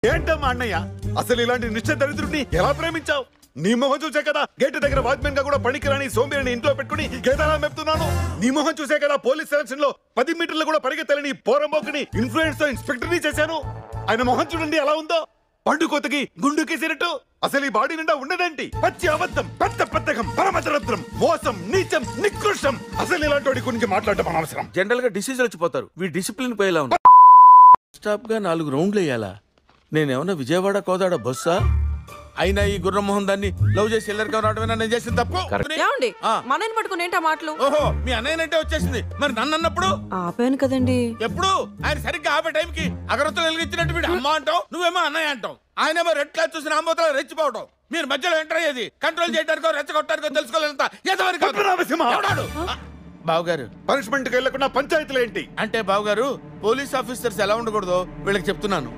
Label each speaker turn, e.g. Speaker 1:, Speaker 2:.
Speaker 1: ఏంటమ్మా అన్నయ్య, అసలు ఇలాంటి నిశ్చయ దరిద్రుడిని ఎలా ప్రేమించావు? నీ మొహం చూసే కదా గేటు దగ్గర వాచ్మెన్ గా కూడా పనికిరాని సోంబేరిని ఇంట్లో పెట్టుకుని గేదెలా మెప్తున్నాను. నీ మొహం చూసే కదా పోలీస్ సెలక్షన్ లో 10 మీటర్లు కూడా పరిగెత్తలేని పోరంబోకుని ఇన్ఫ్లుయెన్స్ తో ఇన్స్పెక్టర్ ని చేశాను. ఆయన మొహం చూడండి ఎలా ఉందో, పండు కోతకి గుండు కేసినట్టు. అసలు ఈ బాడీ నిండా ఉండదండి పచ్చి అబద్ధం, పెద్ద పెద్దకం, పరమదరిద్రం, మోసం, నీచం, నికృష్టం. అసలు ఇలాంటి వాడి గురించి మాట్లాడటం అనవసరం.
Speaker 2: జనరల్ గా డిసీజులు వచ్చిపోతారు, వీ డిసిప్లిన్ పోయేలా ఉంది. స్టాప్ గా 4 రౌండ్లు వేయాలా? నేనేమన్నా విజయవాడ కోదాడ బస్సా? అయినా ఈ గుర్రమోహన్ దాన్ని లవ్ చేసి ఎల్లరిగా రావడమేనా నేను చేసిన తప్పు?
Speaker 3: ఏమండి మనని పట్టుకుని ఏంటా మాటలు?
Speaker 2: ఓహో, మీ అన్నయ్యనంటే వచ్చేసింది, మరి నన్ను అన్నప్పుడు?
Speaker 3: ఆపాను కదండి.
Speaker 2: ఎప్పుడు? ఆయన సరిగ్గా ఆపే టైంకి అగరత్తులు వెలిగించినట్టు వీడు అమ్మ అంటావు, నువ్వేమో అన్నయ్య అంటావు. ఆయన రెడ్ క్లాస్ చూసిన ఆంబోతలో రెచ్చిపోవడం, మీరు మధ్యలో ఎంటర్ అయ్యేది కంట్రోల్ చేయడానికో రెచ్చగొట్టడానికో తెలుసుకోలేనంత ఎంతవరకు? బావగారు,
Speaker 1: పనిష్మెంట్ కి వెళ్లకుండా పంచాయతీలు ఏంటి
Speaker 2: అంటే బావగారు పోలీస్ ఆఫీసర్స్ ఎలా ఉండకూడదో వీళ్ళకి చెప్తున్నాను.